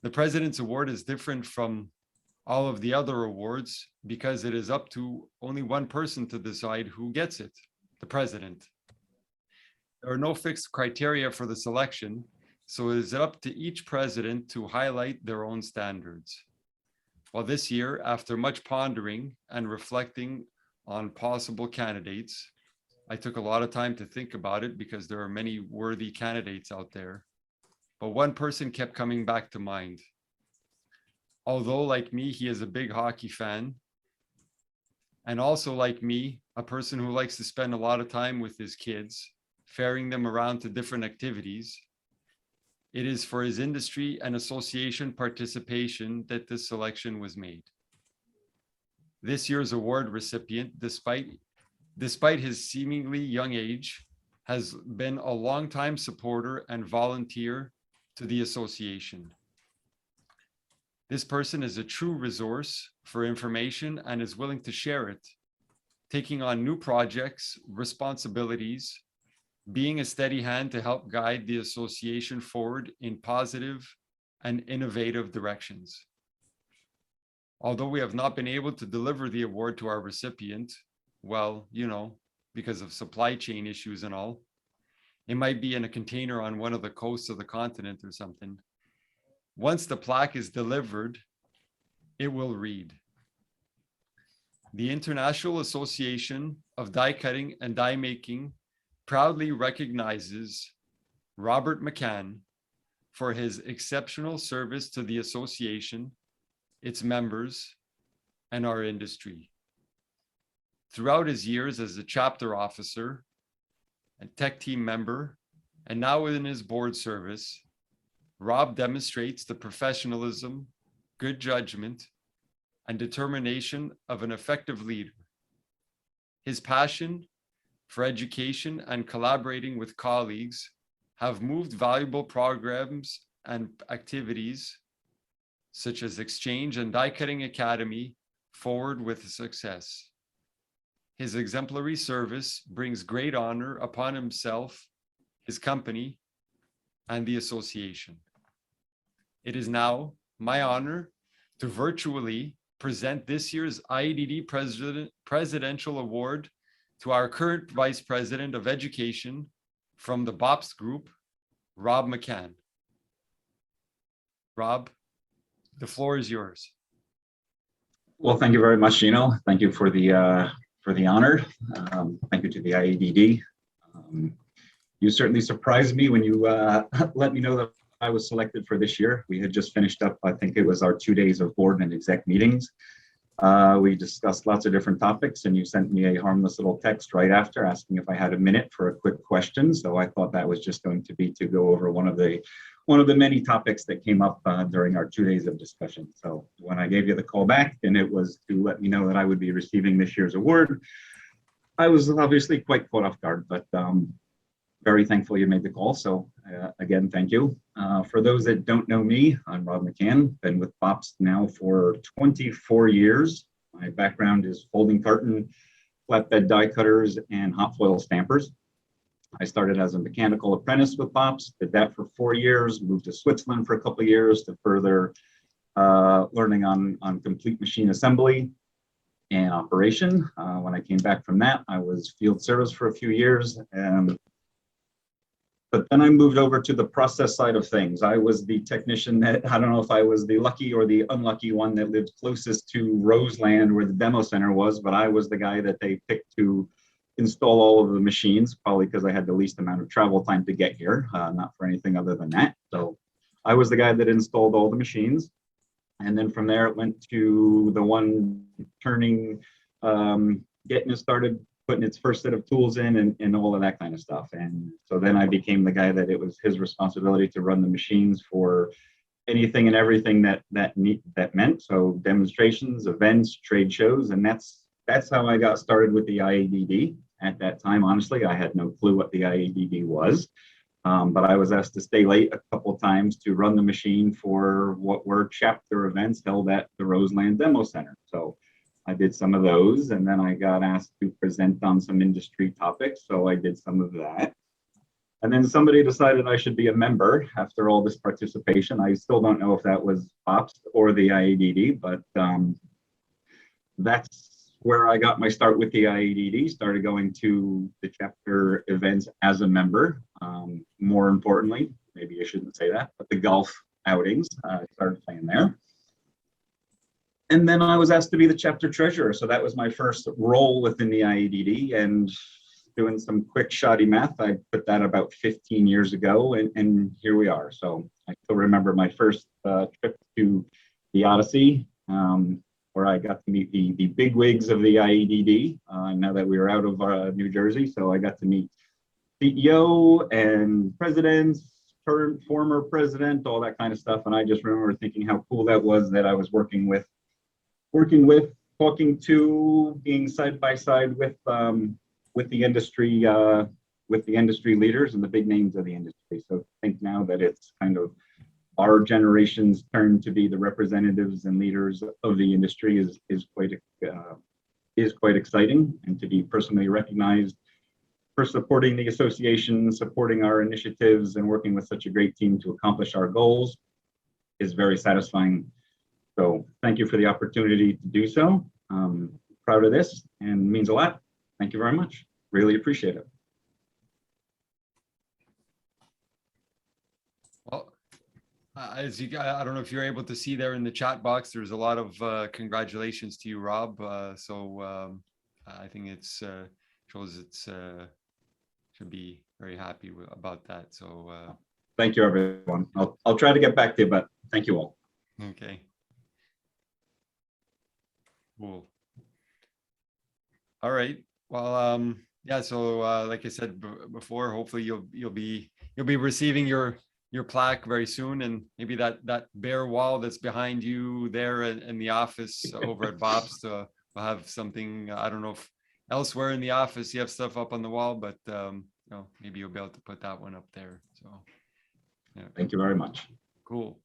The President's Award is different from all of the other awards because it is up to only one person to decide who gets it, the President. There are no fixed criteria for the selection, so it is up to each president to highlight their own standards. Well, this year, after much pondering and reflecting on possible candidates, I took a lot of time to think about it because there are many worthy candidates out there. But one person kept coming back to mind. Although, like me, he is a big hockey fan, and also like me, a person who likes to spend a lot of time with his kids, ferrying them around to different activities, it is for his industry and association participation that this selection was made. This year's award recipient, despite his seemingly young age, has been a longtime supporter and volunteer to the association. This person is a true resource for information and is willing to share it, taking on new projects, responsibilities, being a steady hand to help guide the association forward in positive and innovative directions. Although we have not been able to deliver the award to our recipient, well, because of supply chain issues and all, it might be in a container on one of the coasts of the continent or something. Once the plaque is delivered, it will read, "The International Association of Die Cutting and Die Making proudly recognizes Robert McCann for his exceptional service to the association, its members, and our industry. Throughout his years as a chapter officer and tech team member, and now in his board service, Rob demonstrates the professionalism, good judgment, and determination of an effective leader. His passion for education and collaborating with colleagues have moved valuable programs and activities such as Exchange and Die Cutting Academy forward with success. His exemplary service brings great honor upon himself, his company, and the association. It is now my honor to virtually present this year's IADD Presidential Award to our current Vice President of Education from the Bobst Group, Rob McCann. Rob, the floor is yours. Well, thank you very much, Gino. Thank you for the honor. Thank you to the IADD. You certainly surprised me when you let me know that I was selected for this year. We had just finished up, I think it was our 2 days of board and exec meetings. We discussed lots of different topics, and you sent me a harmless little text right after asking if I had a minute for a quick question. So I thought that was just going to be to go over one of the many topics that came up during our 2 days of discussion. So when I gave you the call back, and it was to let me know that I would be receiving this year's award, I was obviously quite caught off guard, but very thankful you made the call. So again, thank you. For those that don't know me, I'm Rob McCann, been with Bobst now for 24 years. My background is folding carton, flatbed die cutters, and hot foil stampers. I started as a mechanical apprentice with Bobst, did that for 4 years, moved to Switzerland for a couple of years to further learning on complete machine assembly and operation. When I came back from that, I was field service for a few years. But then I moved over to the process side of things. I was the technician that, I don't know if I was the lucky or the unlucky one that lived closest to Roseland where the demo center was, but I was the guy that they picked to install all of the machines, probably because I had the least amount of travel time to get here, not for anything other than that. So I was the guy that installed all the machines. And then from there, it went to the one turning, getting it started, putting its first set of tools in and all of that kind of stuff. And so then I became the guy that it was his responsibility to run the machines for anything and everything that meant. So demonstrations, events, trade shows, and that's how I got started with the IADD. At that time, honestly, I had no clue what the IADD was, but I was asked to stay late a couple of times to run the machine for what were chapter events held at the Roseland Demo Center. So I did some of those, and then I got asked to present on some industry topics, so I did some of that. And then somebody decided I should be a member after all this participation. I still don't know if that was Bobst or the IADD, but that's where I got my start with the IADD, started going to the chapter events as a member. More importantly, maybe I shouldn't say that, but the golf outings, I started playing there. And then I was asked to be the chapter treasurer. So that was my first role within the IADD, and doing some quick shoddy math, I put that about 15 years ago, and here we are. So I still remember my first trip to the Odyssey, where I got to meet the bigwigs of the IADD, now that we were out of New Jersey. So I got to meet CEO and presidents, current, former president, all that kind of stuff. And I just remember thinking how cool that was, that I was working with, talking to, being side by side with the industry, leaders and the big names of the industry. So I think now that it's kind of our generation's turn to be the representatives and leaders of the industry is quite exciting, and to be personally recognized for supporting the association, supporting our initiatives, and working with such a great team to accomplish our goals is very satisfying. So thank you for the opportunity to do so. Proud of this, and means a lot. Thank you very much. Really appreciate it. Well, as you, I don't know if you're able to see there in the chat box, there's a lot of congratulations to you, Rob. So I think it's shows it's should be very happy about that. So thank you, everyone. I'll try to get back to you, but thank you all. Okay. Cool. All right. Well, yeah. So, like I said before, hopefully you'll be receiving your plaque very soon, and maybe that bare wall that's behind you there in the office over at Bobst will have something. I don't know if elsewhere in the office you have stuff up on the wall, but you know, maybe you'll be able to put that one up there. So, yeah. Thank you very much. Cool.